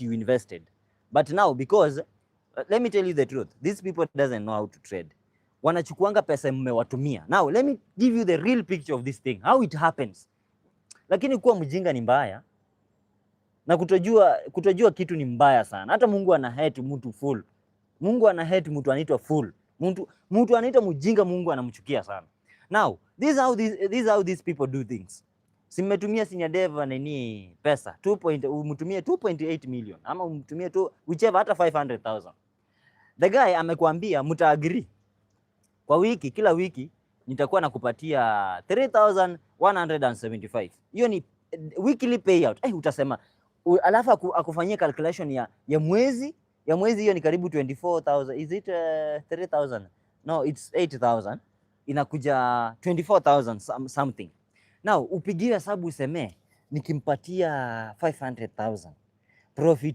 you invested. But now because let me tell you the truth, these people doesn't know how to trade. Wanachukuanga pesa mmewatumia. Now let me give you the real picture of this thing, how it happens. Lakini kuwa mjinga ni mbaya na kutojua kitu ni mbaya sana. Hata Mungu ana hate mtu fool. Mungu ana hate mtu anaitwa fool. Mtu anaitwa mjinga Mungu anamchukia sana. Now, this is how these people do things. Si mmetumia senior dev nini pesa umtumie 2.8 million ama umtumie tu whichever, hata 500,000. The guy amekwambia mtaagree kwa wiki, kila wiki nitakuwa nakupatia 3,175. Hiyo ni weekly payout. Utasema alafu akufanyia calculation ya mwezi hiyo ni karibu 24,000. Is it 3,000? No, it's 8,000. Inakuja 24,000 something. Now upigie hesabu useme nikimpatia 500,000 profit